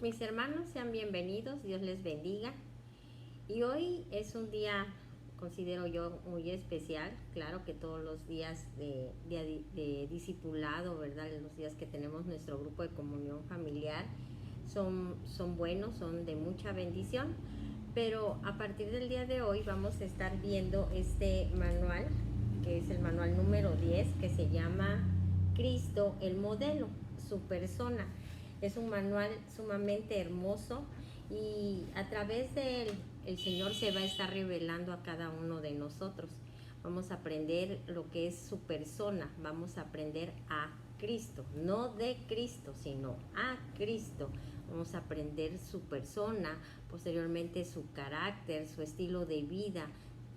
Mis hermanos, sean bienvenidos, Dios les bendiga. Y hoy es un día, considero yo, muy especial. Claro que todos los días de discipulado, ¿verdad? Los días que tenemos nuestro grupo de comunión familiar son buenos, son de mucha bendición. Pero a partir del día de hoy vamos a estar viendo este manual, que es el manual número 10, que se llama Cristo el modelo, su persona. Es un manual sumamente hermoso y a través de él el Señor se va a estar revelando a cada uno de nosotros. Vamos a aprender lo que es su persona, vamos a aprender a Cristo, no de Cristo, sino a Cristo. Vamos a aprender su persona, posteriormente su carácter, su estilo de vida,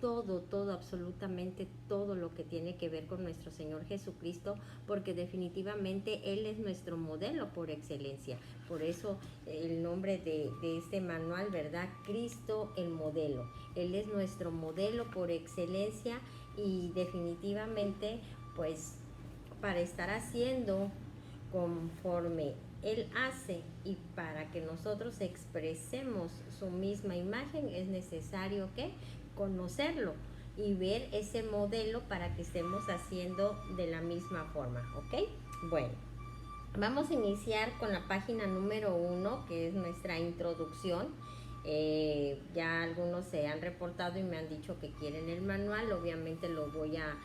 todo, absolutamente todo lo que tiene que ver con nuestro Señor Jesucristo, porque definitivamente Él es nuestro modelo por excelencia. Por eso el nombre de este manual, ¿verdad? Cristo el modelo. Él es nuestro modelo por excelencia y definitivamente, pues, para estar haciendo conforme Él hace y para que nosotros expresemos su misma imagen es necesario que conocerlo y ver ese modelo para que estemos haciendo de la misma forma, ¿ok? Bueno, vamos a iniciar con la página número 1, que es nuestra introducción. Ya algunos se han reportado y me han dicho que quieren el manual. Obviamente lo voy a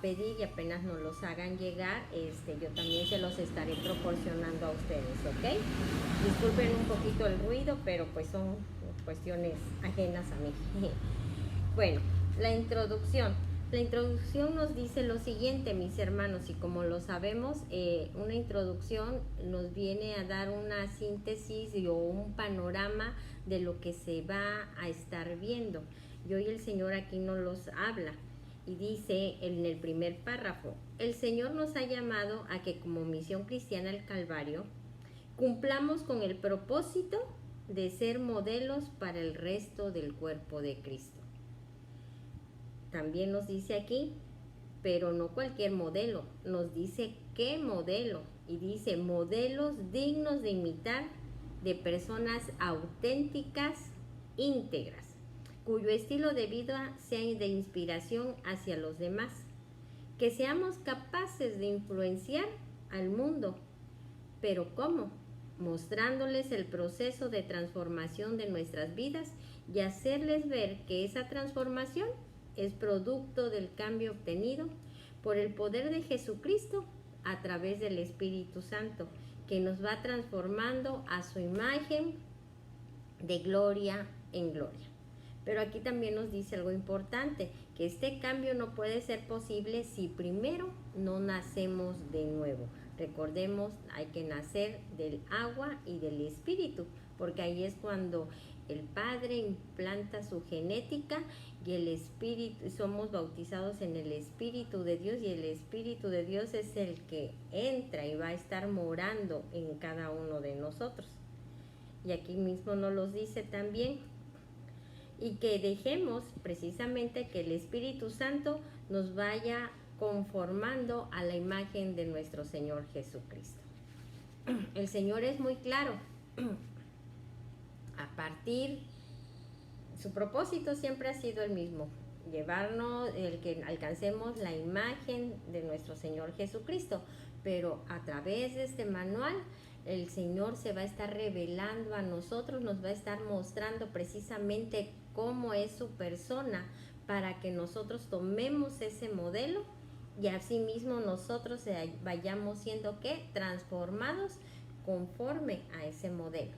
pedir y apenas nos los hagan llegar, yo también se los estaré proporcionando a ustedes, ¿ok? Disculpen un poquito el ruido, pero pues son cuestiones ajenas a mí. Bueno, la introducción. La introducción nos dice lo siguiente, mis hermanos, y como lo sabemos, una introducción nos viene a dar una síntesis o un panorama de lo que se va a estar viendo. Y hoy el Señor aquí nos los habla y dice en el primer párrafo: el Señor nos ha llamado a que como misión cristiana al Calvario cumplamos con el propósito de ser modelos para el resto del cuerpo de Cristo. También nos dice aquí, pero no cualquier modelo, nos dice qué modelo, y dice modelos dignos de imitar, de personas auténticas, íntegras, cuyo estilo de vida sea de inspiración hacia los demás, que seamos capaces de influenciar al mundo. ¿Pero cómo? Mostrándoles el proceso de transformación de nuestras vidas y hacerles ver que esa transformación es producto del cambio obtenido por el poder de Jesucristo a través del Espíritu Santo, que nos va transformando a su imagen de gloria en gloria. Pero aquí también nos dice algo importante, que este cambio no puede ser posible si primero no nacemos de nuevo. Recordemos, hay que nacer del agua y del espíritu, porque ahí es cuando el Padre implanta su genética y el Espíritu, somos bautizados en el Espíritu de Dios, y el Espíritu de Dios es el que entra y va a estar morando en cada uno de nosotros. Y aquí mismo nos los dice también, y que dejemos precisamente que el Espíritu Santo nos vaya conformando a la imagen de nuestro Señor Jesucristo. El Señor es muy claro. A partir, su propósito siempre ha sido el mismo: llevarnos, el que alcancemos la imagen de nuestro Señor Jesucristo. Pero a través de este manual, el Señor se va a estar revelando a nosotros, nos va a estar mostrando precisamente cómo es su persona, para que nosotros tomemos ese modelo y asimismo nosotros vayamos siendo, ¿qué?, transformados conforme a ese modelo,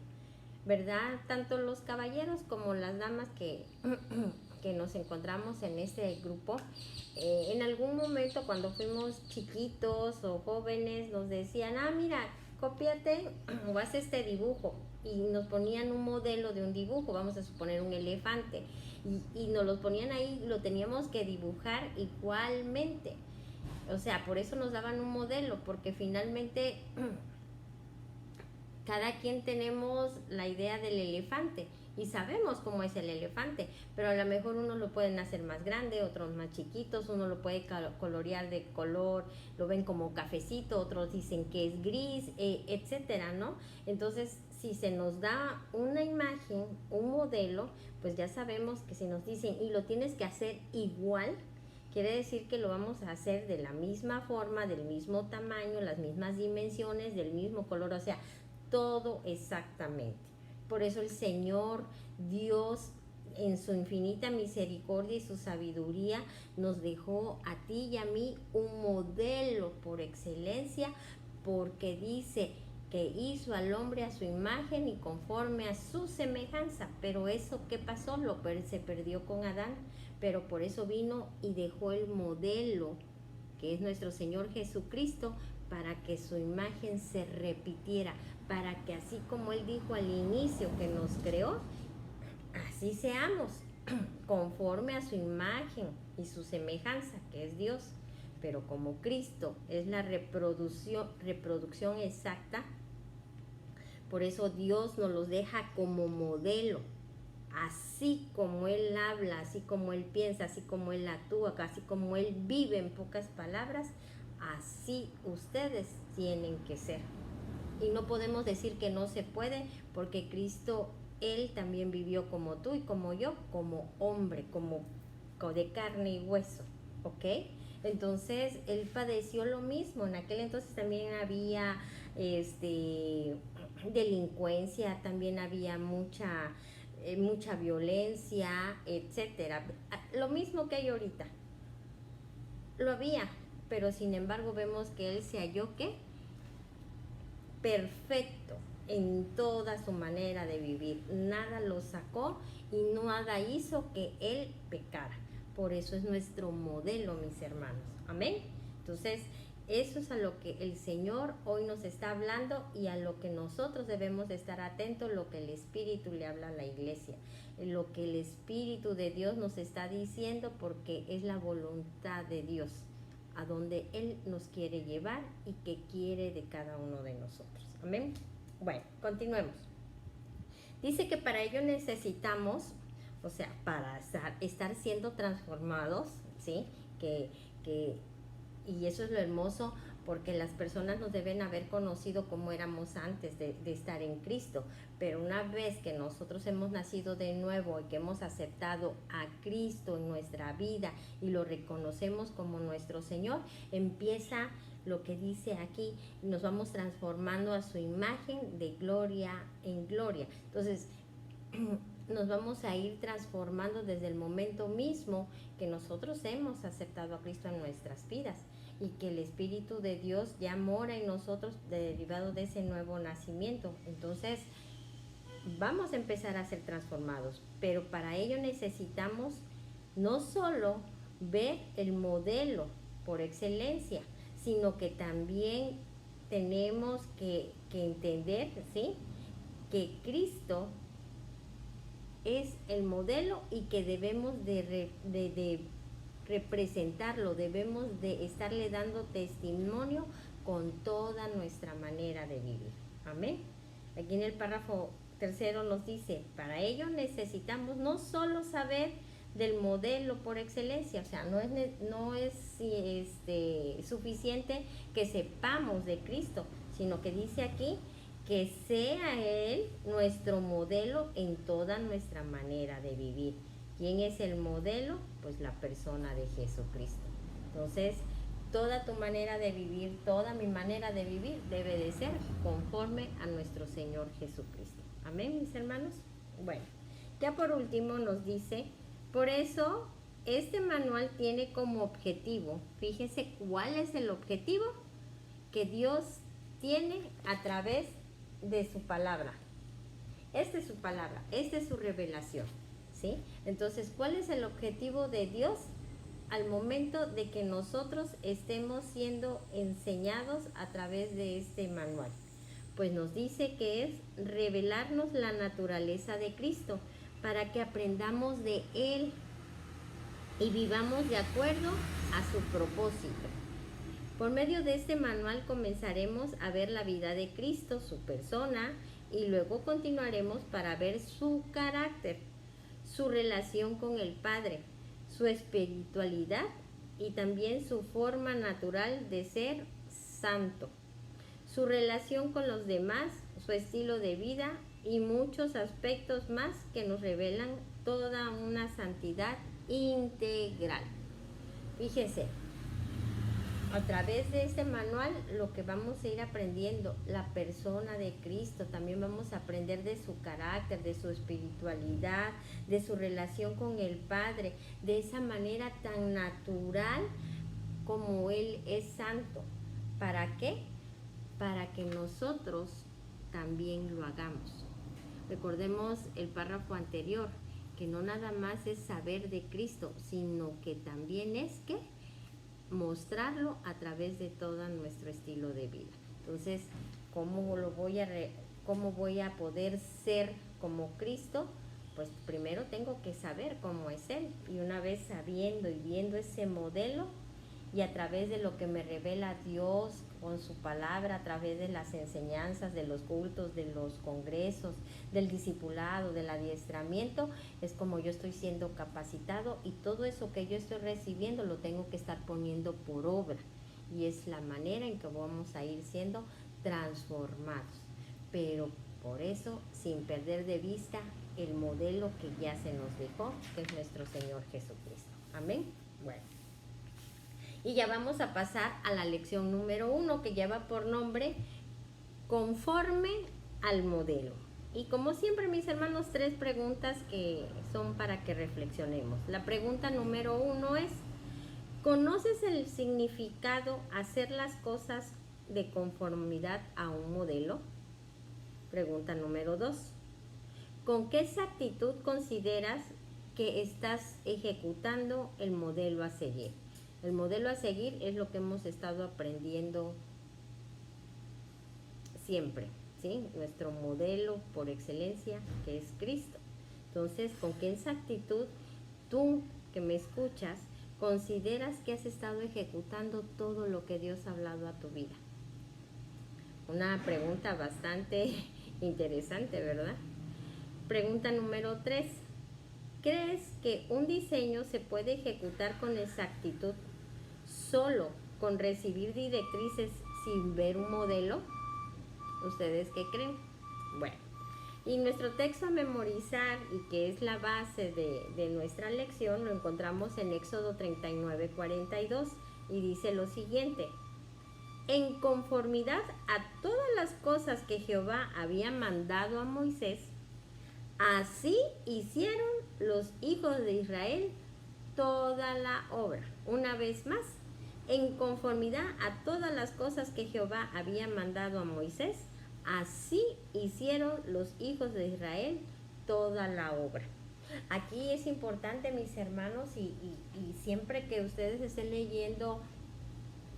¿verdad? Tanto los caballeros como las damas que nos encontramos en este grupo, en algún momento cuando fuimos chiquitos o jóvenes nos decían: mira, cópiate o haz este dibujo, y nos ponían un modelo de un dibujo, vamos a suponer un elefante, y nos lo ponían ahí, lo teníamos que dibujar igualmente. O sea, por eso nos daban un modelo, porque finalmente cada quien tenemos la idea del elefante y sabemos cómo es el elefante, pero a lo mejor unos lo pueden hacer más grande, otros más chiquitos, uno lo puede colorear de color, lo ven como cafecito, otros dicen que es gris, etcétera, ¿no? Entonces si se nos da una imagen, un modelo, pues ya sabemos que si nos dicen y lo tienes que hacer igual, quiere decir que lo vamos a hacer de la misma forma, del mismo tamaño, las mismas dimensiones, del mismo color, o sea, todo exactamente. Por eso el Señor Dios, en su infinita misericordia y su sabiduría, nos dejó a ti y a mí un modelo por excelencia, porque dice que hizo al hombre a su imagen y conforme a su semejanza. Pero eso, ¿qué pasó? Se perdió con Adán, pero por eso vino y dejó el modelo, que es nuestro Señor Jesucristo, para que su imagen se repitiera, para que así como Él dijo al inicio que nos creó, así seamos, conforme a su imagen y su semejanza, que es Dios. Pero como Cristo es la reproducción exacta, por eso Dios nos los deja como modelo. Así como Él habla, así como Él piensa, así como Él actúa, así como Él vive, en pocas palabras, así ustedes tienen que ser. Y no podemos decir que no se puede, porque Cristo, Él también vivió como tú y como yo, como hombre, como de carne y hueso, ¿ok? Entonces, Él padeció lo mismo. En aquel entonces también había delincuencia, también había mucha violencia, etcétera. Lo mismo que hay ahorita. Lo había, pero sin embargo vemos que Él se halló, ¿qué? Perfecto en toda su manera de vivir. Nada lo sacó y nada hizo que Él pecara. Por eso es nuestro modelo, mis hermanos. Amén. Entonces, eso es a lo que el Señor hoy nos está hablando y a lo que nosotros debemos de estar atentos, lo que el Espíritu le habla a la iglesia, lo que el Espíritu de Dios nos está diciendo, porque es la voluntad de Dios a donde Él nos quiere llevar y que quiere de cada uno de nosotros. Amén. Bueno, continuemos. Dice que para ello necesitamos, o sea, para estar siendo transformados, ¿sí? Y eso es lo hermoso, porque las personas nos deben haber conocido como éramos antes de estar en Cristo. Pero una vez que nosotros hemos nacido de nuevo y que hemos aceptado a Cristo en nuestra vida y lo reconocemos como nuestro Señor, empieza lo que dice aquí, nos vamos transformando a su imagen de gloria en gloria. Entonces, nos vamos a ir transformando desde el momento mismo que nosotros hemos aceptado a Cristo en nuestras vidas y que el Espíritu de Dios ya mora en nosotros derivado de ese nuevo nacimiento. Entonces, vamos a empezar a ser transformados, pero para ello necesitamos no solo ver el modelo por excelencia, sino que también tenemos que entender, ¿sí?, que Cristo es el modelo y que debemos de representarlo, debemos de estarle dando testimonio con toda nuestra manera de vivir. Amén. Aquí en el párrafo 3 nos dice, para ello necesitamos no solo saber del modelo por excelencia, o sea, no es suficiente que sepamos de Cristo, sino que dice aquí que sea Él nuestro modelo en toda nuestra manera de vivir. ¿Quién es el modelo? Pues la persona de Jesucristo. Entonces, toda tu manera de vivir, toda mi manera de vivir debe de ser conforme a nuestro Señor Jesucristo. Amén, mis hermanos. Bueno, ya por último nos dice, por eso este manual tiene como objetivo, fíjense cuál es el objetivo que Dios tiene a través de su palabra. Esta es su palabra, esta es su revelación, ¿sí? Entonces, ¿cuál es el objetivo de Dios al momento de que nosotros estemos siendo enseñados a través de este manual? Pues nos dice que es revelarnos la naturaleza de Cristo para que aprendamos de Él y vivamos de acuerdo a su propósito. Por medio de este manual comenzaremos a ver la vida de Cristo, su persona, y luego continuaremos para ver su carácter, su relación con el Padre, su espiritualidad y también su forma natural de ser santo, su relación con los demás, su estilo de vida y muchos aspectos más que nos revelan toda una santidad integral. Fíjense, a través de este manual lo que vamos a ir aprendiendo, la persona de Cristo, también vamos a aprender de su carácter, de su espiritualidad, de su relación con el Padre, de esa manera tan natural como Él es santo. ¿Para qué? Para que nosotros también lo hagamos. Recordemos el párrafo anterior, que no nada más es saber de Cristo, sino que también es que mostrarlo a través de todo nuestro estilo de vida. Entonces, ¿cómo voy a poder ser como Cristo? Pues primero tengo que saber cómo es Él, y una vez sabiendo y viendo ese modelo, y a través de lo que me revela Dios con su palabra, a través de las enseñanzas, de los cultos, de los congresos, del discipulado, del adiestramiento, es como yo estoy siendo capacitado, y todo eso que yo estoy recibiendo lo tengo que estar poniendo por obra, y es la manera en que vamos a ir siendo transformados, pero por eso sin perder de vista el modelo que ya se nos dejó, que es nuestro Señor Jesucristo. Amén. Bueno, y ya vamos a pasar a la lección número 1, que lleva por nombre Conforme al modelo. Y como siempre, mis hermanos, 3 preguntas que son para que reflexionemos. La pregunta número 1 es: ¿conoces el significado hacer las cosas de conformidad a un modelo? Pregunta número 2: ¿con qué exactitud consideras que estás ejecutando el modelo a seguir? El modelo a seguir es lo que hemos estado aprendiendo siempre, ¿sí? Nuestro modelo por excelencia, que es Cristo. Entonces, ¿con qué exactitud tú que me escuchas consideras que has estado ejecutando todo lo que Dios ha hablado a tu vida? Una pregunta bastante interesante, ¿verdad? Pregunta número 3. ¿Crees que un diseño se puede ejecutar con exactitud solo con recibir directrices sin ver un modelo? ¿Ustedes qué creen? Bueno, y nuestro texto a memorizar, y que es la base de nuestra lección, lo encontramos en Éxodo 39:42, y dice lo siguiente: en conformidad a todas las cosas que Jehová había mandado a Moisés, así hicieron los hijos de Israel toda la obra. Una vez más, en conformidad a todas las cosas que Jehová había mandado a Moisés, así hicieron los hijos de Israel toda la obra. Aquí es importante, mis hermanos, y siempre que ustedes estén leyendo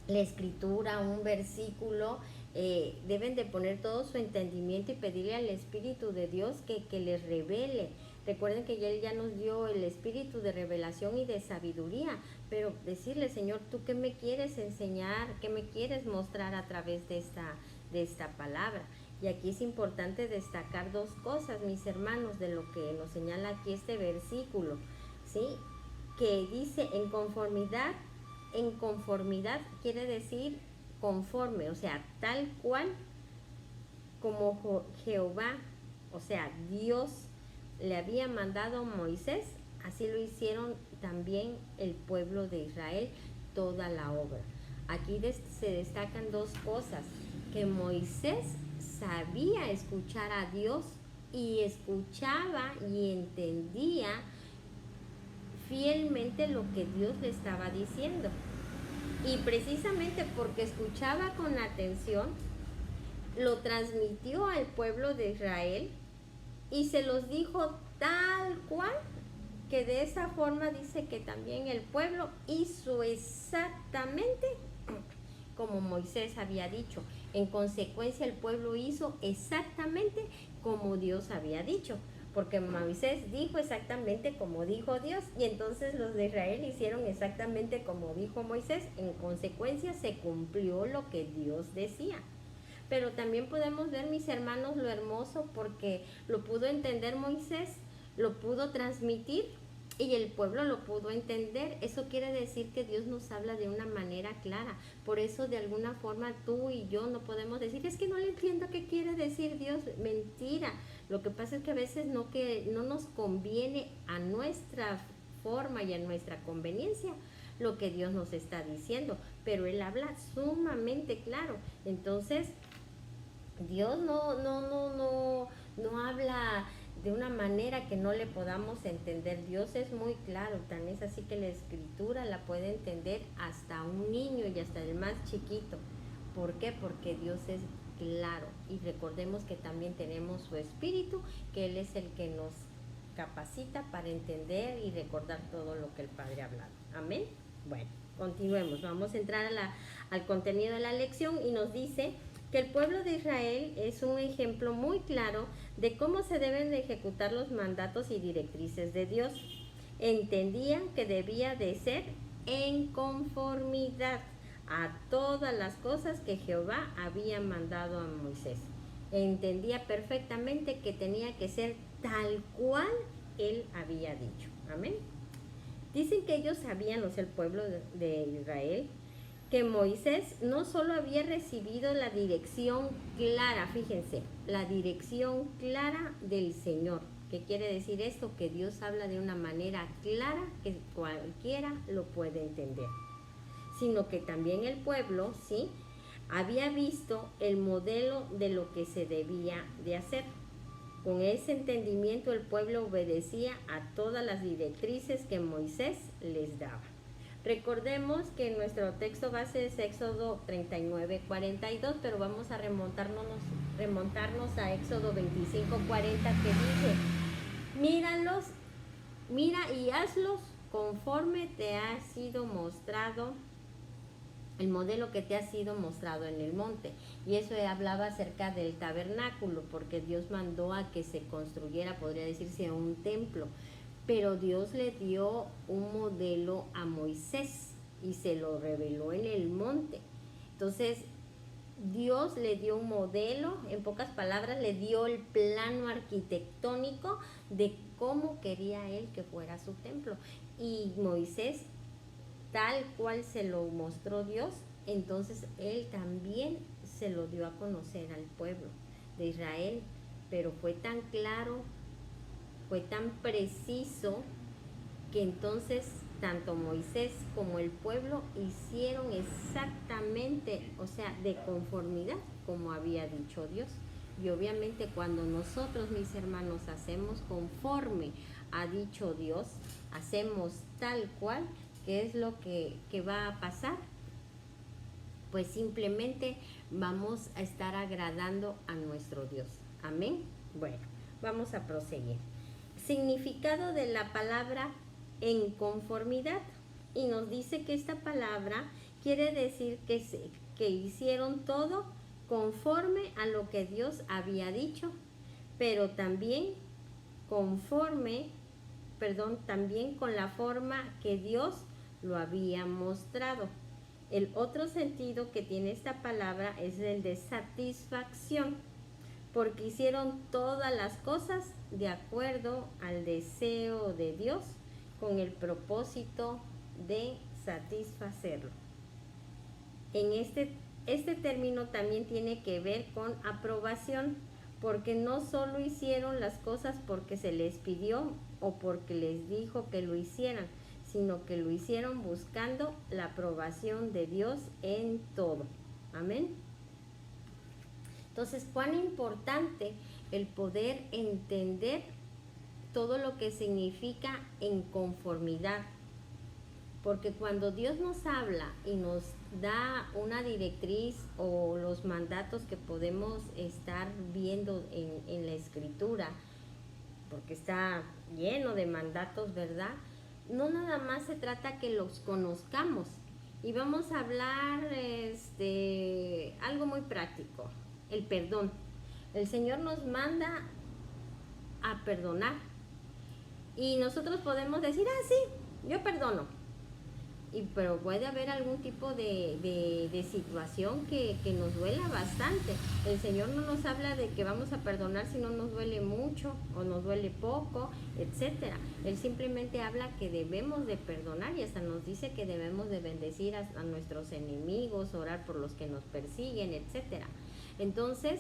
la escritura, un versículo, deben de poner todo su entendimiento y pedirle al Espíritu de Dios que les revele. Recuerden que Él ya nos dio el espíritu de revelación y de sabiduría, pero decirle: Señor, ¿tú qué me quieres enseñar? ¿Qué me quieres mostrar a través de esta palabra? Y aquí es importante destacar 2 cosas, mis hermanos, de lo que nos señala aquí este versículo, ¿sí? Que dice en conformidad. En conformidad quiere decir conforme, o sea, tal cual como Jehová, o sea, Dios le había mandado a Moisés, así lo hicieron también el pueblo de Israel, toda la obra. Aquí se destacan 2 cosas: que Moisés sabía escuchar a Dios, y escuchaba y entendía fielmente lo que Dios le estaba diciendo. Y precisamente porque escuchaba con atención, lo transmitió al pueblo de Israel y se los dijo tal cual, que de esa forma dice que también el pueblo hizo exactamente como Moisés había dicho. En consecuencia, el pueblo hizo exactamente como Dios había dicho, porque Moisés dijo exactamente como dijo Dios, y entonces los de Israel hicieron exactamente como dijo Moisés. En consecuencia, se cumplió lo que Dios decía. Pero también podemos ver, mis hermanos, lo hermoso, porque lo pudo entender Moisés, lo pudo transmitir, y el pueblo lo pudo entender. Eso quiere decir que Dios nos habla de una manera clara. Por eso de alguna forma tú y yo no podemos decir, es que no le entiendo qué quiere decir Dios. Mentira. Lo que pasa es que a veces que no nos conviene a nuestra forma y a nuestra conveniencia lo que Dios nos está diciendo, pero Él habla sumamente claro. Entonces Dios no habla de una manera que no le podamos entender. Dios es muy claro, tan es así que la escritura la puede entender hasta un niño y hasta el más chiquito. ¿Por qué? Porque Dios es claro, y recordemos que también tenemos su espíritu, que Él es el que nos capacita para entender y recordar todo lo que el Padre ha hablado. Amén. Bueno, continuemos, vamos a entrar al contenido de la lección, y nos dice que el pueblo de Israel es un ejemplo muy claro de cómo se deben de ejecutar los mandatos y directrices de Dios. Entendían que debía de ser en conformidad a todas las cosas que Jehová había mandado a Moisés. Entendía perfectamente que tenía que ser tal cual él había dicho. Amén. Dicen que ellos sabían, o sea, el pueblo de Israel, que Moisés no solo había recibido la dirección clara, fíjense, la dirección clara del Señor. ¿Qué quiere decir esto? Que Dios habla de una manera clara que cualquiera lo puede entender. Sino que también el pueblo, ¿sí?, había visto el modelo de lo que se debía de hacer. Con ese entendimiento el pueblo obedecía a todas las directrices que Moisés les daba. Recordemos que nuestro texto base es Éxodo 39:42, pero vamos a remontarnos a Éxodo 25:40, que dice: mira y hazlos conforme te ha sido mostrado, el modelo que te ha sido mostrado en el monte. Y eso hablaba acerca del tabernáculo, porque Dios mandó a que se construyera, podría decirse, un templo. Pero Dios le dio un modelo a Moisés y se lo reveló en el monte. Entonces, Dios le dio un modelo, en pocas palabras, le dio el plano arquitectónico de cómo quería él que fuera su templo. Y Moisés, tal cual se lo mostró Dios, entonces él también se lo dio a conocer al pueblo de Israel. Pero fue tan claro, fue tan preciso, que entonces tanto Moisés como el pueblo hicieron exactamente, o sea, de conformidad como había dicho Dios. Y obviamente cuando nosotros, mis hermanos, hacemos conforme ha dicho Dios, hacemos tal cual, ¿qué es lo que va a pasar? Pues simplemente vamos a estar agradando a nuestro Dios. Amén. Bueno, vamos a proseguir. Significado de la palabra en conformidad, y nos dice que esta palabra quiere decir que hicieron todo conforme a lo que Dios había dicho, pero también también con la forma que Dios lo había mostrado. El otro sentido que tiene esta palabra es el de satisfacción, porque hicieron todas las cosas de acuerdo al deseo de Dios, con el propósito de satisfacerlo. En este término también tiene que ver con aprobación, porque no solo hicieron las cosas porque se les pidió o porque les dijo que lo hicieran, sino que lo hicieron buscando la aprobación de Dios en todo. Amén. Entonces, cuán importante el poder entender todo lo que significa en conformidad. Porque cuando Dios nos habla y nos da una directriz o los mandatos que podemos estar viendo en la escritura, porque está lleno de mandatos, ¿verdad? No nada más se trata que los conozcamos. Y vamos a hablar algo muy práctico, el perdón. El Señor nos manda a perdonar. Y nosotros podemos decir, sí, yo perdono. pero puede haber algún tipo de situación que nos duela bastante. El Señor no nos habla de que vamos a perdonar si no nos duele mucho o nos duele poco, etcétera. Él simplemente habla que debemos de perdonar y hasta nos dice que debemos de bendecir a nuestros enemigos, orar por los que nos persiguen, etcétera. Entonces,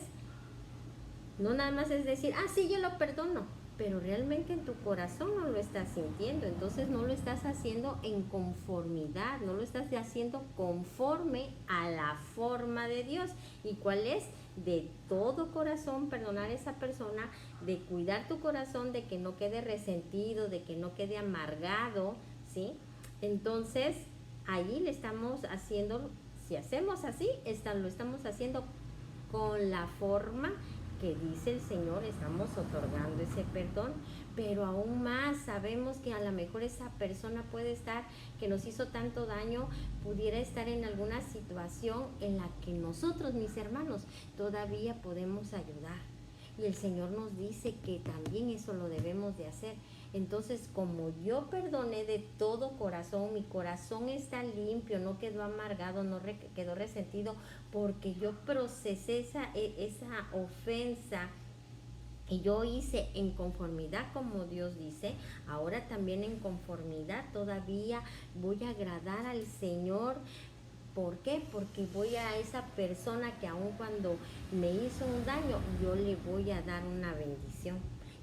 no nada más es decir, sí, yo lo perdono, pero realmente en tu corazón no lo estás sintiendo, entonces no lo estás haciendo en conformidad, no lo estás haciendo conforme a la forma de Dios. ¿Y cuál es? De todo corazón perdonar a esa persona, de cuidar tu corazón, de que no quede resentido, de que no quede amargado, ¿sí? Entonces, ahí le estamos haciendo, si hacemos así, lo estamos haciendo con la forma que dice el Señor, estamos otorgando ese perdón, pero aún más sabemos que a lo mejor esa persona puede estar, que nos hizo tanto daño, pudiera estar en alguna situación en la que nosotros, mis hermanos, todavía podemos ayudar. Y el Señor nos dice que también eso lo debemos de hacer. Entonces, como yo perdoné de todo corazón, mi corazón está limpio, no quedó amargado, no quedó resentido, porque yo procesé esa ofensa y yo hice en conformidad como Dios dice. Ahora también en conformidad todavía voy a agradar al Señor. ¿Por qué? Porque voy a esa persona que aun cuando me hizo un daño, yo le voy a dar una bendición.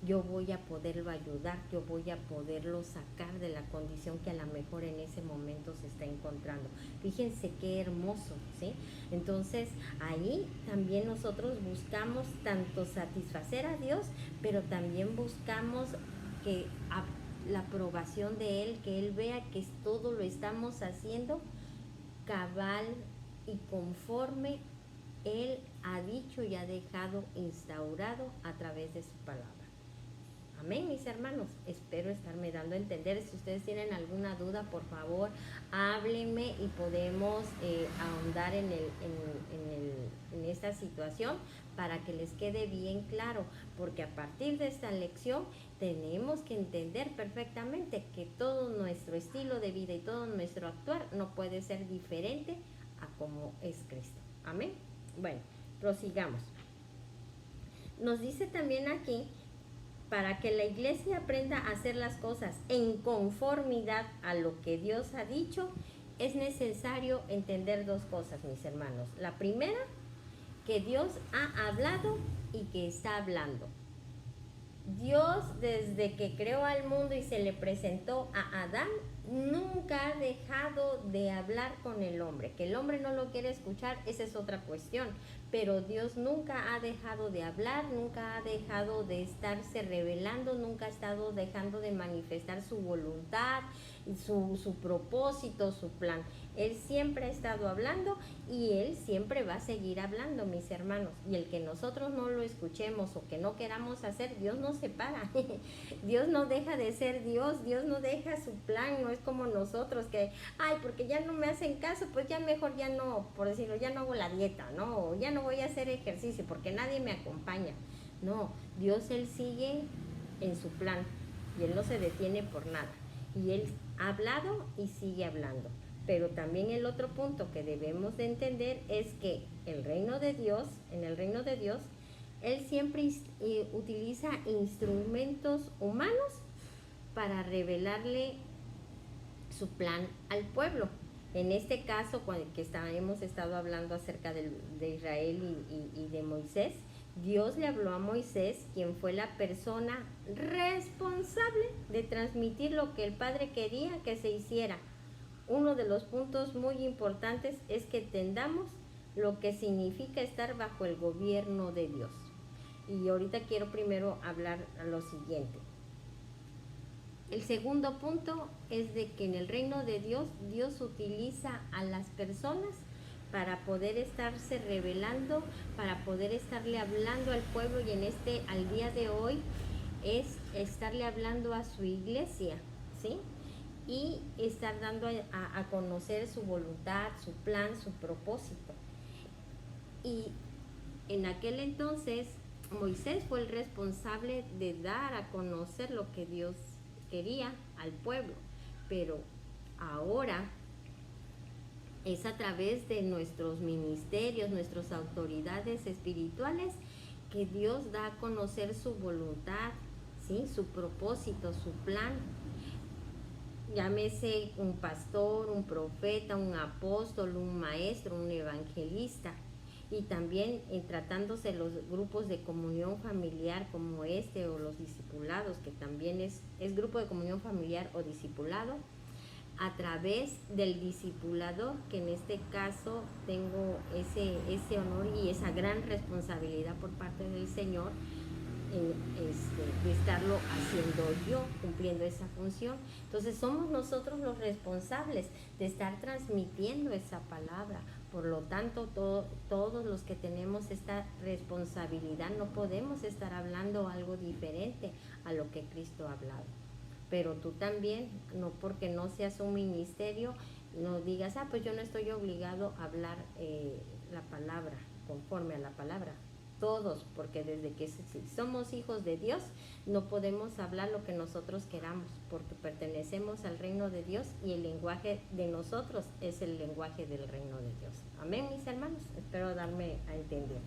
Yo voy a poderlo ayudar, yo voy a poderlo sacar de la condición que a lo mejor en ese momento se está encontrando. Fíjense qué hermoso, ¿sí? Entonces, ahí también nosotros buscamos tanto satisfacer a Dios, pero también buscamos que la aprobación de Él, que Él vea que todo lo estamos haciendo cabal y conforme Él ha dicho y ha dejado instaurado a través de su palabra. Amén, mis hermanos. Espero estarme dando a entender. Si ustedes tienen alguna duda, por favor, háblenme y podemos ahondar en esta situación para que les quede bien claro. Porque a partir de esta lección tenemos que entender perfectamente que todo nuestro estilo de vida y todo nuestro actuar no puede ser diferente a como es Cristo. Amén. Bueno, prosigamos. Nos dice también aquí, para que la iglesia aprenda a hacer las cosas en conformidad a lo que Dios ha dicho, es necesario entender dos cosas, mis hermanos. La primera, que Dios ha hablado y que está hablando. Dios, desde que creó al mundo y se le presentó a Adán, nunca ha dejado de hablar con el hombre. Que el hombre no lo quiere escuchar, esa es otra cuestión. Pero Dios nunca ha dejado de hablar, nunca ha dejado de estarse revelando, nunca ha estado dejando de manifestar su voluntad, su propósito, su plan. Él siempre ha estado hablando y Él siempre va a seguir hablando, mis hermanos. Y el que nosotros no lo escuchemos o que no queramos hacer, Dios no se para. Dios no deja de ser Dios, Dios no deja su plan, no es como nosotros que, porque ya no me hacen caso, pues ya mejor ya no, por decirlo, ya no hago la dieta, ¿no? O ya no voy a hacer ejercicio porque nadie me acompaña. No, Dios Él sigue en su plan y Él no se detiene por nada. Y Él ha hablado y sigue hablando. Pero también el otro punto que debemos de entender es que en el reino de Dios, Él siempre utiliza instrumentos humanos para revelarle su plan al pueblo. En este caso, cuando hemos estado hablando acerca de Israel y de Moisés, Dios le habló a Moisés, quien fue la persona responsable de transmitir lo que el Padre quería que se hiciera. Uno de los puntos muy importantes es que entendamos lo que significa estar bajo el gobierno de Dios. Y ahorita quiero primero hablar lo siguiente. El segundo punto es de que en el reino de Dios, Dios utiliza a las personas para poder estarse revelando, para poder estarle hablando al pueblo, y al día de hoy es estarle hablando a su iglesia, ¿sí? Y estar dando a conocer su voluntad, su plan, su propósito. Y en aquel entonces Moisés fue el responsable de dar a conocer lo que Dios quería al pueblo, pero ahora Es a través de nuestros ministerios, nuestras autoridades espirituales, que Dios da a conocer su voluntad, ¿sí? Su propósito, su plan. Llámese un pastor, un profeta, un apóstol, un maestro, un evangelista. Y también tratándose los grupos de comunión familiar como este, o los discipulados, que también es grupo de comunión familiar o discipulado, a través del discipulador, que en este caso tengo ese honor y esa gran responsabilidad por parte del Señor, de estarlo haciendo yo, cumpliendo esa función. Entonces somos nosotros los responsables de estar transmitiendo esa palabra. Por lo tanto, todos los que tenemos esta responsabilidad no podemos estar hablando algo diferente a lo que Cristo ha hablado. Pero tú también, no porque no seas un ministerio, no digas, pues yo no estoy obligado a hablar la palabra, conforme a la palabra. Todos, porque desde que somos hijos de Dios, no podemos hablar lo que nosotros queramos, porque pertenecemos al reino de Dios y el lenguaje de nosotros es el lenguaje del reino de Dios. Amén, mis hermanos, espero darme a entender.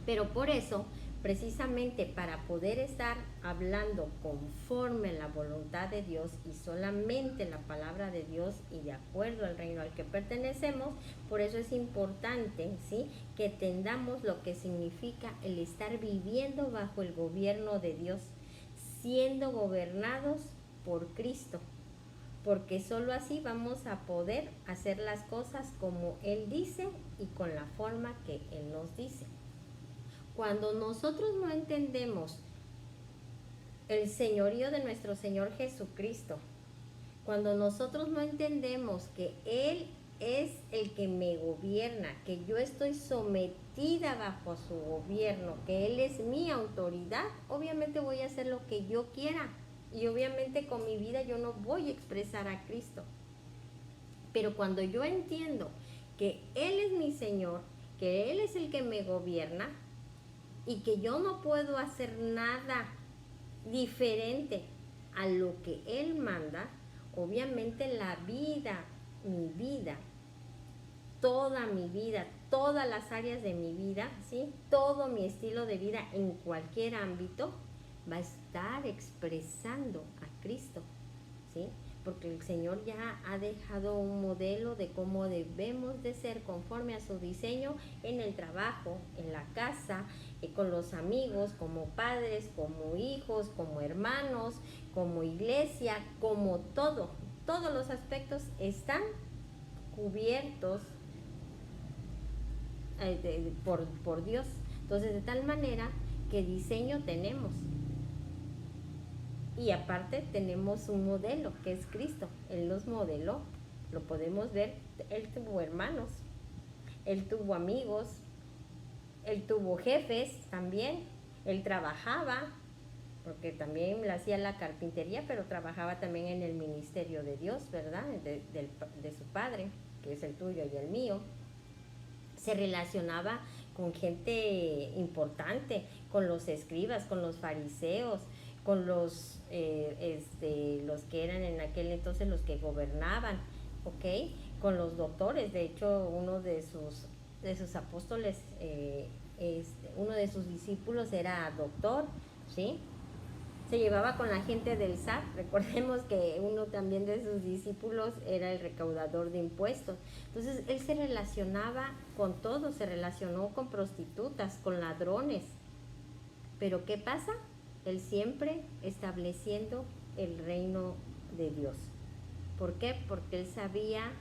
Pero por eso, precisamente para poder estar hablando conforme a la voluntad de Dios y solamente la palabra de Dios y de acuerdo al reino al que pertenecemos, por eso es importante, ¿sí?, que entendamos lo que significa el estar viviendo bajo el gobierno de Dios, siendo gobernados por Cristo, porque solo así vamos a poder hacer las cosas como Él dice y con la forma que Él nos dice. Cuando nosotros no entendemos el señorío de nuestro Señor Jesucristo, cuando nosotros no entendemos que Él es el que me gobierna, que yo estoy sometida bajo su gobierno, que Él es mi autoridad, obviamente voy a hacer lo que yo quiera y obviamente con mi vida yo no voy a expresar a Cristo. Pero cuando yo entiendo que Él es mi Señor, que Él es el que me gobierna, y que yo no puedo hacer nada diferente a lo que Él manda, obviamente la vida, mi vida, toda mi vida, todas las áreas de mi vida, ¿sí?, todo mi estilo de vida en cualquier ámbito va a estar expresando a Cristo, ¿sí?, porque el Señor ya ha dejado un modelo de cómo debemos de ser conforme a su diseño en el trabajo, en la casa, con los amigos, como padres, como hijos, como hermanos, como iglesia, como todo. Todos los aspectos están cubiertos por Dios. Entonces, de tal manera que diseño tenemos. Y aparte tenemos un modelo que es Cristo. Él nos modeló, lo podemos ver. Él tuvo hermanos, Él tuvo amigos, Él tuvo jefes también. Él trabajaba, porque también le hacía la carpintería, pero trabajaba también en el ministerio de Dios, ¿verdad? De su Padre, que es el tuyo y el mío. Se relacionaba con gente importante, con los escribas, con los fariseos, con los que eran en aquel entonces los que gobernaban, ¿ok? Con los doctores. De hecho, uno de sus apóstoles, uno de sus discípulos era doctor, ¿sí? Se llevaba con la gente del SAT. Recordemos que uno también de sus discípulos era el recaudador de impuestos. Entonces, él se relacionaba con todo, se relacionó con prostitutas, con ladrones. Pero ¿qué pasa? Él siempre estableciendo el reino de Dios. ¿Por qué? Porque él sabía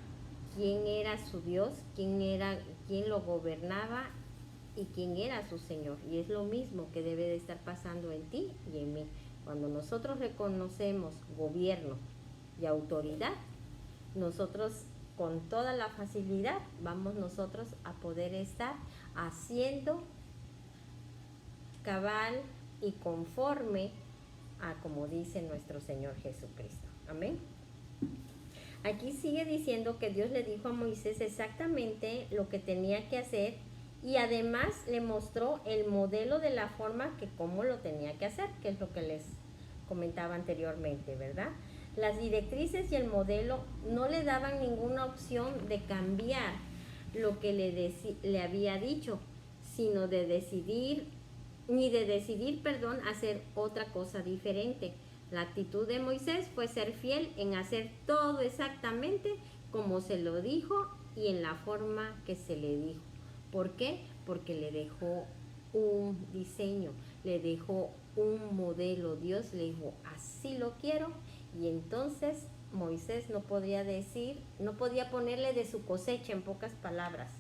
quién era su Dios, quién lo gobernaba y quién era su Señor. Y es lo mismo que debe de estar pasando en ti y en mí. Cuando nosotros reconocemos gobierno y autoridad, nosotros con toda la facilidad vamos nosotros a poder estar haciendo cabal y conforme a como dice nuestro Señor Jesucristo. Amén. Aquí sigue diciendo que Dios le dijo a Moisés exactamente lo que tenía que hacer y además le mostró el modelo de la forma que cómo lo tenía que hacer, que es lo que les comentaba anteriormente, ¿verdad? Las directrices y el modelo no le daban ninguna opción de cambiar lo que le había dicho, sino de decidir, hacer otra cosa diferente. La actitud de Moisés fue ser fiel en hacer todo exactamente como se lo dijo y en la forma que se le dijo. ¿Por qué? Porque le dejó un diseño, le dejó un modelo. Dios le dijo, así lo quiero. Y entonces Moisés no podía ponerle de su cosecha, en pocas palabras.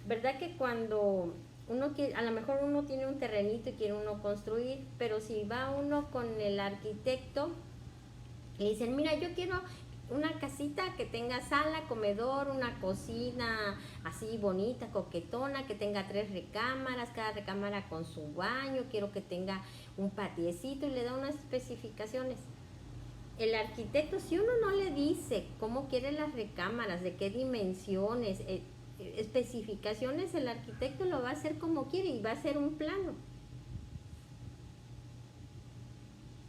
¿Verdad que cuando uno quiere, a lo mejor uno tiene un terrenito y quiere uno construir, pero si va uno con el arquitecto, le dicen, mira, yo quiero una casita que tenga sala, comedor, una cocina así bonita, coquetona, que tenga 3 recámaras, cada recámara con su baño, quiero que tenga un patiecito, y le da unas especificaciones. El arquitecto, si uno no le dice cómo quiere las recámaras, de qué dimensiones, especificaciones, el arquitecto lo va a hacer como quiere y va a hacer un plano.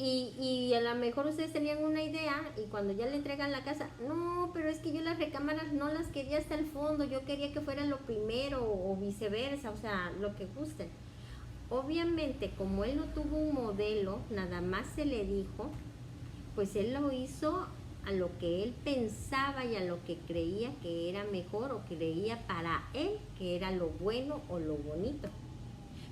Y a lo mejor ustedes tenían una idea y cuando ya le entregan la casa, no, pero es que yo las recámaras no las quería hasta el fondo, yo quería que fuera lo primero o viceversa, o sea, lo que gusten. Obviamente, como él no tuvo un modelo, nada más se le dijo, pues él lo hizo a lo que él pensaba y a lo que creía que era mejor o creía para él que era lo bueno o lo bonito.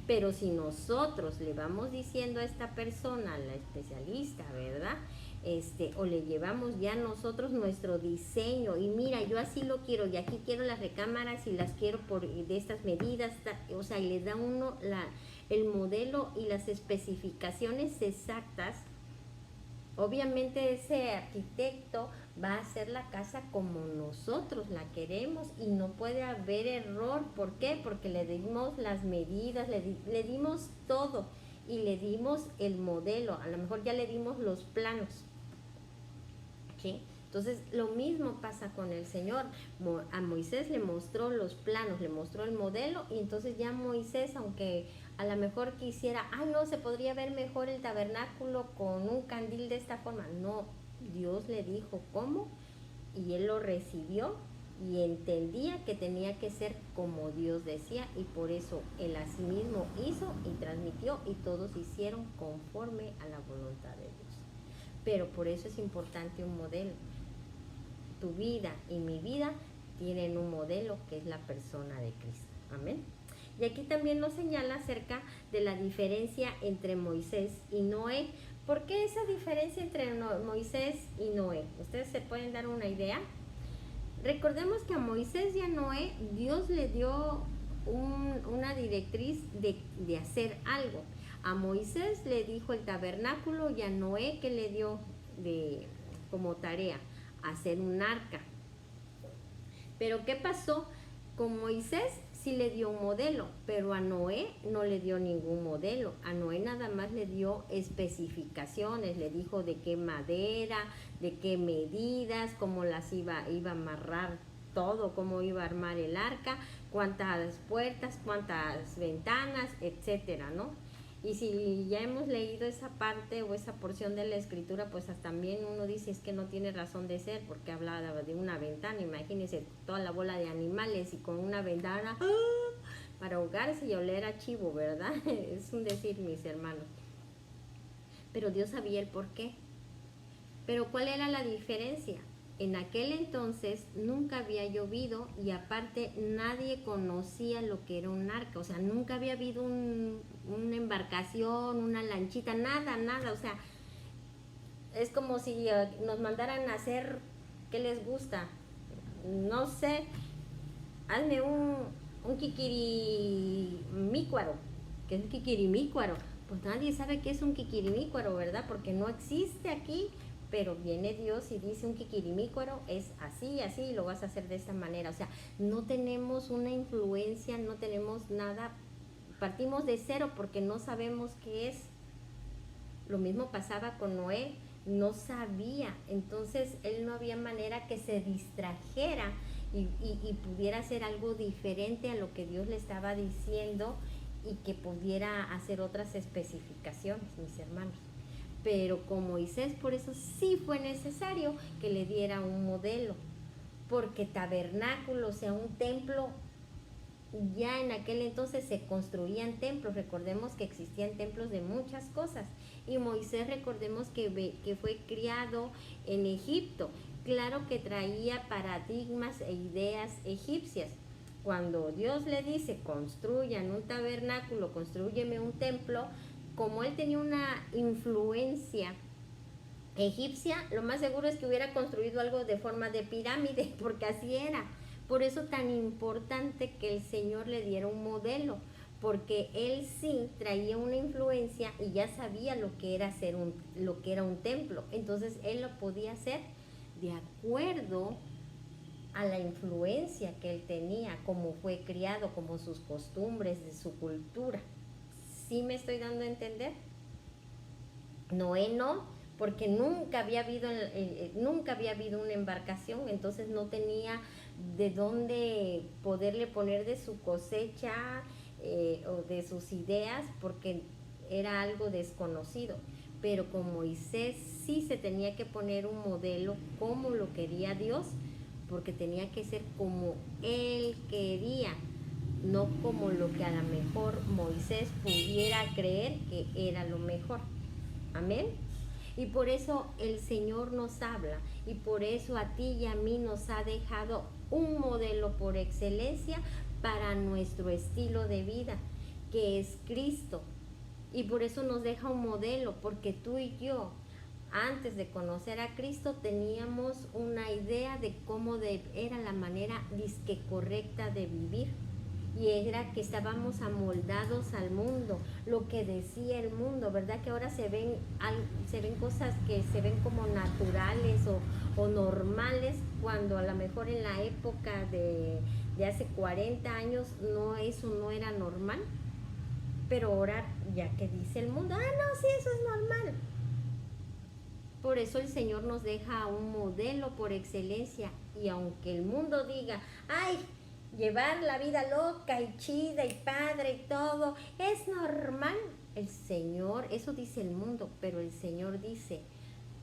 Pero si nosotros le vamos diciendo a esta persona, la especialista, ¿verdad? O le llevamos ya nosotros nuestro diseño y mira, yo así lo quiero y aquí quiero las recámaras y las quiero de estas medidas, o sea, y le da uno el modelo y las especificaciones exactas. Obviamente ese arquitecto va a hacer la casa como nosotros la queremos y no puede haber error. ¿Por qué? Porque le dimos las medidas, le dimos todo y le dimos el modelo. A lo mejor ya le dimos los planos. ¿Sí? Entonces lo mismo pasa con el Señor. A Moisés le mostró los planos, le mostró el modelo y entonces ya Moisés, aunque a lo mejor quisiera, no, se podría ver mejor el tabernáculo con un candil de esta forma. No, Dios le dijo cómo y él lo recibió y entendía que tenía que ser como Dios decía y por eso él a sí mismo hizo y transmitió y todos hicieron conforme a la voluntad de Dios. Pero por eso es importante un modelo. Tu vida y mi vida tienen un modelo que es la persona de Cristo. Amén. Y aquí también nos señala acerca de la diferencia entre Moisés y Noé. ¿Por qué esa diferencia entre Moisés y Noé? ¿Ustedes se pueden dar una idea? Recordemos que a Moisés y a Noé Dios le dio una directriz de hacer algo. A Moisés le dijo el tabernáculo y a Noé que le dio como tarea hacer un arca. Pero ¿qué pasó? Con Moisés sí le dio un modelo, pero a Noé no le dio ningún modelo. A Noé nada más le dio especificaciones, le dijo de qué madera, de qué medidas, cómo las iba a amarrar todo, cómo iba a armar el arca, cuántas puertas, cuántas ventanas, etcétera, ¿no? Y si ya hemos leído esa parte o esa porción de la escritura, pues hasta también uno dice es que no tiene razón de ser porque hablaba de una ventana. Imagínense toda la bola de animales y con una ventana para ahogarse y oler a chivo, ¿verdad? Es un decir, mis hermanos. Pero Dios sabía el por qué. Pero ¿cuál era la diferencia? En aquel entonces nunca había llovido y aparte nadie conocía lo que era un arca, o sea, nunca había habido una embarcación, una lanchita, nada, o sea, es como si nos mandaran a hacer, ¿qué les gusta? No sé, hazme un quiquirimícuaro. ¿Qué es un quiquirimícuaro? Pues nadie sabe qué es un quiquirimícuaro, ¿verdad? Porque no existe aquí. Pero viene Dios y dice un quiquirimícuaro es así, y lo vas a hacer de esta manera. O sea, no tenemos una influencia, no tenemos nada, partimos de cero porque no sabemos qué es. Lo mismo pasaba con Noé, no sabía, entonces él no había manera que se distrajera y pudiera hacer algo diferente a lo que Dios le estaba diciendo y que pudiera hacer otras especificaciones, mis hermanos. Pero con Moisés, por eso sí fue necesario que le diera un modelo, porque tabernáculo, o sea, un templo, ya en aquel entonces se construían templos. Recordemos que existían templos de muchas cosas, y Moisés, recordemos que fue criado en Egipto. Claro que traía paradigmas e ideas egipcias. Cuando Dios le dice construyan un tabernáculo, construyeme un templo, como él tenía una influencia egipcia, lo más seguro es que hubiera construido algo de forma de pirámide, porque así era. Por eso tan importante que el Señor le diera un modelo, porque él sí traía una influencia y ya sabía lo que era lo que era un templo. Entonces él lo podía hacer de acuerdo a la influencia que él tenía, como fue criado, como sus costumbres, de su cultura. ¿Sí me estoy dando a entender? Noé no, porque nunca había habido una embarcación, entonces no tenía de dónde poderle poner de su cosecha o de sus ideas, porque era algo desconocido. Pero con Moisés sí se tenía que poner un modelo como lo quería Dios, porque tenía que ser como él quería, no como lo que a lo mejor Moisés pudiera creer que era lo mejor. Amén. Y por eso el Señor nos habla, y por eso a ti y a mí nos ha dejado un modelo por excelencia para nuestro estilo de vida, que es Cristo. Y por eso nos deja un modelo, porque tú y yo, antes de conocer a Cristo, teníamos una idea de cómo era la manera disque correcta de vivir. Y era que estábamos amoldados al mundo, lo que decía el mundo, ¿verdad? Que ahora se ven cosas que se ven como naturales o normales, cuando a lo mejor en la época de hace 40 años eso no era normal. Pero ahora, ya que dice el mundo, no, sí, eso es normal. Por eso el Señor nos deja un modelo por excelencia, y aunque el mundo diga, ay, llevar la vida loca y chida y padre y todo es normal, el Señor, eso dice el mundo, pero el Señor dice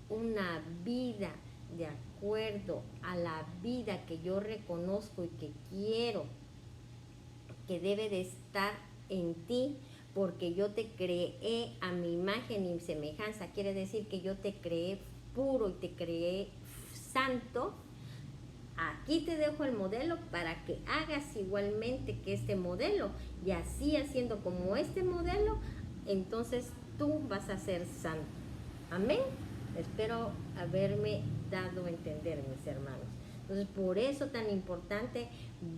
una vida de acuerdo a la vida que yo reconozco y que quiero, que debe de estar en ti, porque yo te creé a mi imagen y semejanza. Quiere decir que yo te creé puro y te creé santo. Aquí te dejo el modelo para que hagas igualmente que este modelo, y así, haciendo como este modelo, entonces tú vas a ser santo. Amén. Espero haberme dado a entender, mis hermanos. Entonces, por eso tan importante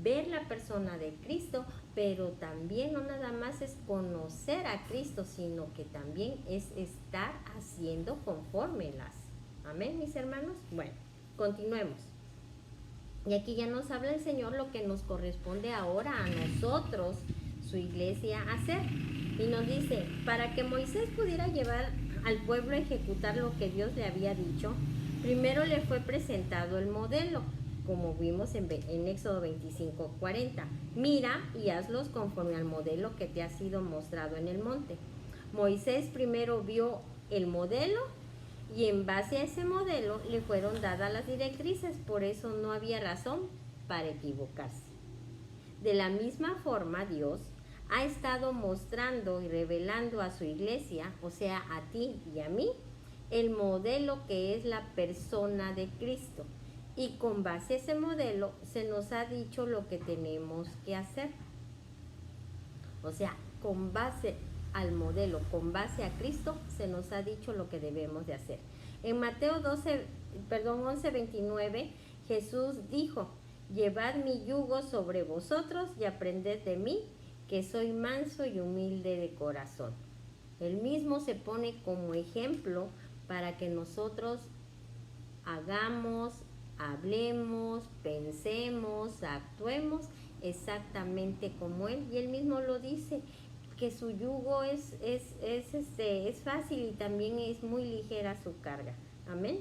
ver la persona de Cristo, pero también no nada más es conocer a Cristo, sino que también es estar haciendo conforme las. Amén, mis hermanos. Bueno, continuemos. Y aquí ya nos habla el Señor lo que nos corresponde ahora a nosotros, su iglesia, hacer. Y nos dice, para que Moisés pudiera llevar al pueblo a ejecutar lo que Dios le había dicho, primero le fue presentado el modelo, como vimos en Éxodo 25:40. Mira y hazlos conforme al modelo que te ha sido mostrado en el monte. Moisés primero vio el modelo, y en base a ese modelo le fueron dadas las directrices, por eso no había razón para equivocarse. De la misma forma, Dios ha estado mostrando y revelando a su iglesia, o sea, a ti y a mí, el modelo que es la persona de Cristo. Y con base a ese modelo se nos ha dicho lo que tenemos que hacer. O sea, con base al modelo, con base a Cristo, se nos ha dicho lo que debemos de hacer. En Mateo 11:29, Jesús dijo, llevad mi yugo sobre vosotros y aprended de mí, que soy manso y humilde de corazón. Él mismo se pone como ejemplo para que nosotros hagamos, hablemos, pensemos, actuemos exactamente como Él. Y Él mismo lo dice, que su yugo es fácil y también es muy ligera su carga. Amén.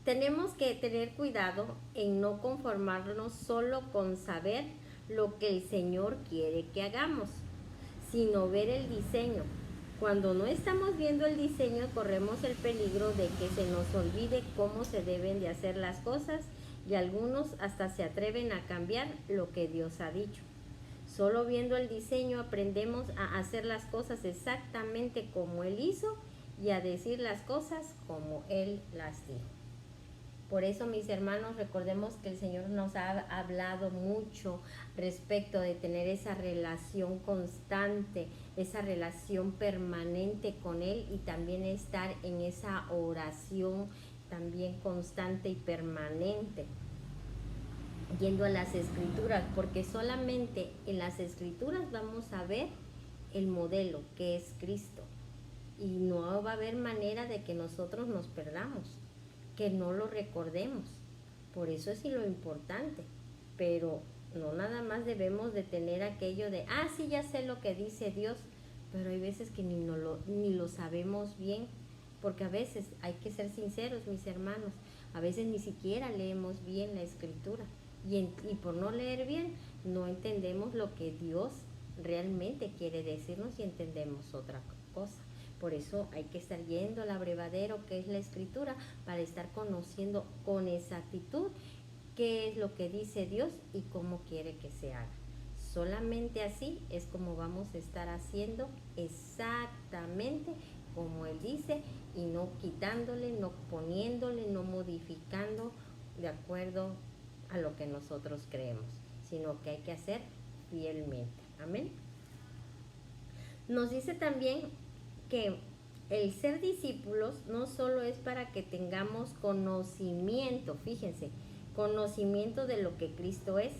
Tenemos que tener cuidado en no conformarnos solo con saber lo que el Señor quiere que hagamos, sino ver el diseño, Cuando no estamos viendo el diseño, corremos el peligro de que se nos olvide cómo se deben de hacer las cosas y algunos hasta se atreven a cambiar lo que Dios ha dicho. Solo viendo el diseño aprendemos a hacer las cosas exactamente como Él hizo y a decir las cosas como Él las dijo. Por eso, mis hermanos, recordemos que el Señor nos ha hablado mucho respecto de tener esa relación constante, esa relación permanente con Él y también estar en esa oración también constante y permanente, yendo a las Escrituras, porque solamente en las Escrituras vamos a ver el modelo que es Cristo y no va a haber manera de que nosotros nos perdamos, que no lo recordemos. Por eso es lo importante, pero no nada más debemos de tener aquello de, sí, ya sé lo que dice Dios, pero hay veces que ni lo sabemos bien, porque a veces hay que ser sinceros, mis hermanos, a veces ni siquiera leemos bien la Escritura y por no leer bien no entendemos lo que Dios realmente quiere decirnos y entendemos otra cosa. Por eso hay que estar yendo al abrevadero que es la Escritura para estar conociendo con exactitud qué es lo que dice Dios y cómo quiere que se haga. Solamente así es como vamos a estar haciendo exactamente como Él dice y no quitándole, no poniéndole, no modificando de acuerdo a lo que nosotros creemos, sino que hay que hacer fielmente. Amén. Nos dice también que el ser discípulos no solo es para que tengamos conocimiento, fíjense, conocimiento de lo que Cristo es,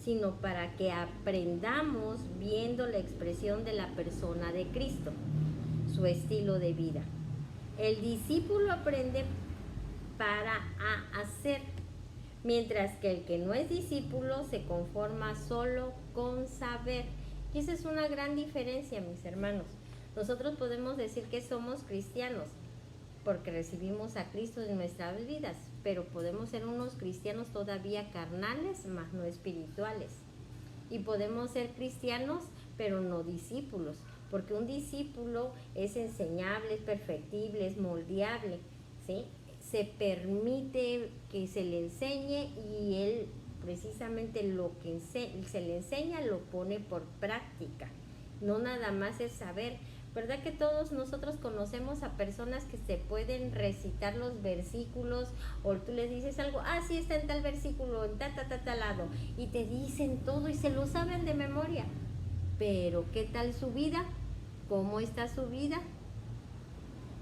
sino para que aprendamos viendo la expresión de la persona de Cristo, su estilo de vida. El discípulo aprende para hacer, mientras que el que no es discípulo se conforma solo con saber. Y esa es una gran diferencia, mis hermanos. Nosotros podemos decir que somos cristianos porque recibimos a Cristo en nuestras vidas, pero podemos ser unos cristianos todavía carnales, más no espirituales. Y podemos ser cristianos, pero no discípulos, porque un discípulo es enseñable, es perfectible, es moldeable, ¿sí? Se permite que se le enseñe y él precisamente lo que se le enseña lo pone por práctica. No nada más es saber. ¿Verdad que todos nosotros conocemos a personas que se pueden recitar los versículos o tú les dices algo, sí está en tal versículo, en tal lado, y te dicen todo y se lo saben de memoria? Pero ¿qué tal su vida? ¿Cómo está su vida?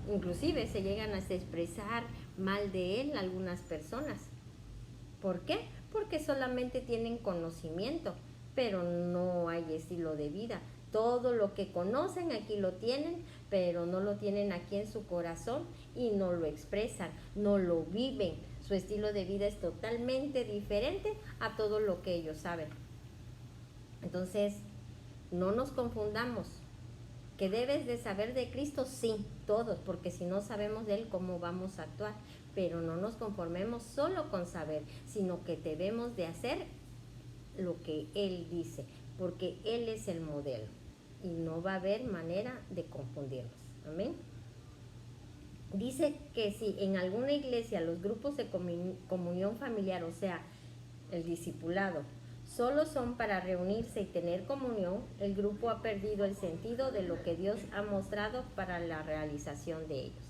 Inclusive se llegan a expresar mal de él algunas personas. ¿Por qué? Porque solamente tienen conocimiento, pero no hay estilo de vida. Todo lo que conocen aquí lo tienen, pero no lo tienen aquí en su corazón y no lo expresan, no lo viven. Su estilo de vida es totalmente diferente a todo lo que ellos saben. Entonces, no nos confundamos. ¿Que debes de saber de Cristo? Sí, todos, porque si no sabemos de Él, ¿cómo vamos a actuar? Pero no nos conformemos solo con saber, sino que debemos de hacer lo que Él dice, porque Él es el modelo y no va a haber manera de confundirnos. Amén. Dice que si en alguna iglesia los grupos de comunión familiar, o sea, el discipulado, solo son para reunirse y tener comunión, el grupo ha perdido el sentido de lo que Dios ha mostrado para la realización de ellos.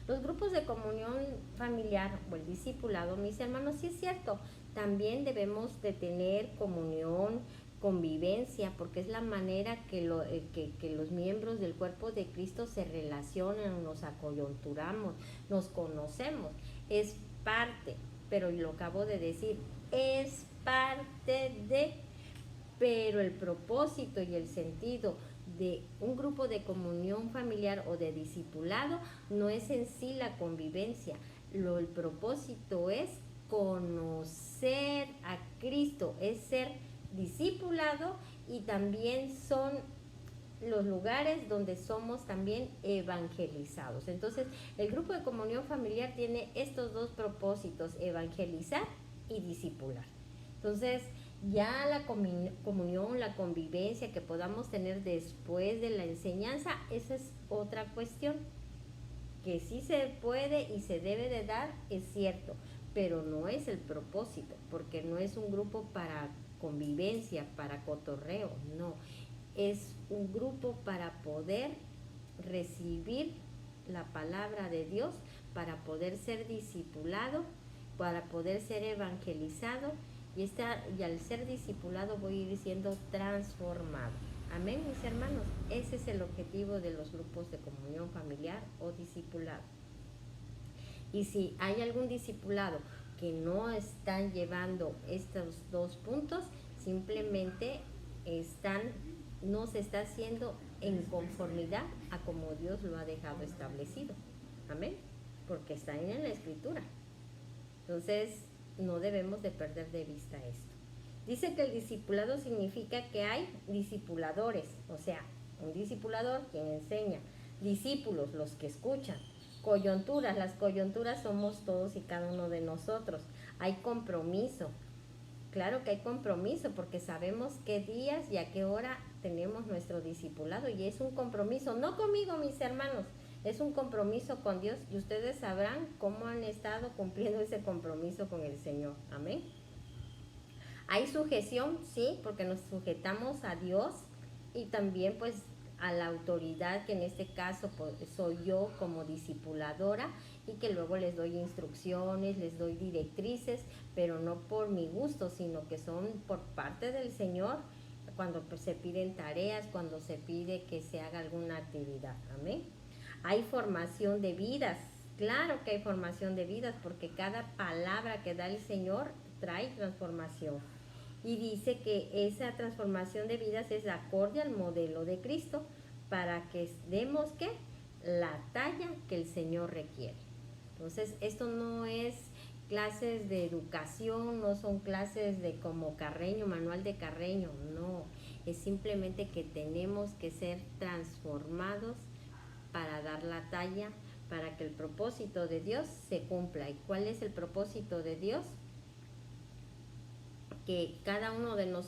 Los grupos de comunión familiar o el discipulado, mis hermanos, sí es cierto, también debemos de tener comunión, convivencia, porque es la manera que los miembros del cuerpo de Cristo se relacionan, nos acoyunturamos, nos conocemos, es parte, pero lo acabo de decir, es parte de, pero el propósito y el sentido de un grupo de comunión familiar o de discipulado no es en sí la convivencia, el propósito es conocer a Cristo, es ser discipulado y también son los lugares donde somos también evangelizados. Entonces, el grupo de comunión familiar tiene estos dos propósitos, evangelizar y discipular. Entonces, Ya la comunión, la convivencia que podamos tener después de la enseñanza, esa es otra cuestión. Que sí se puede y se debe de dar, es cierto, pero no es el propósito, porque no es un grupo para convivencia, para cotorreo, no. Es un grupo para poder recibir la palabra de Dios, para poder ser discipulado, para poder ser evangelizado y al ser discipulado voy a ir siendo transformado. Amén, mis hermanos. Ese es el objetivo de los grupos de comunión familiar o discipulado. Y si hay algún discipulado que no están llevando estos dos puntos, simplemente no se está haciendo en conformidad a como Dios lo ha dejado establecido. Amén. Porque está en la escritura. Entonces, no debemos de perder de vista esto. Dice que el discipulado significa que hay discipuladores, o sea, un discipulador quien enseña, discípulos los que escuchan, coyunturas, las coyunturas somos todos y cada uno de nosotros, hay compromiso, claro que hay compromiso porque sabemos qué días y a qué hora tenemos nuestro discipulado y es un compromiso, no conmigo mis hermanos, es un compromiso con Dios y ustedes sabrán cómo han estado cumpliendo ese compromiso con el Señor, amén. Hay sujeción, sí, porque nos sujetamos a Dios y también pues a la autoridad que en este caso pues, soy yo como discipuladora y que luego les doy instrucciones, les doy directrices, pero no por mi gusto, sino que son por parte del Señor cuando pues, se piden tareas, cuando se pide que se haga alguna actividad. Amén. Hay formación de vidas, claro que hay formación de vidas porque cada palabra que da el Señor trae transformación y dice que esa transformación de vidas es acorde al modelo de Cristo para que demos ¿qué? La talla que el Señor requiere. Entonces, esto no es clases de educación, no son clases de como Carreño, manual de Carreño, no, es simplemente que tenemos que ser transformados para dar la talla, para que el propósito de Dios se cumpla. ¿Y cuál es el propósito de Dios? Que cada uno de nosotros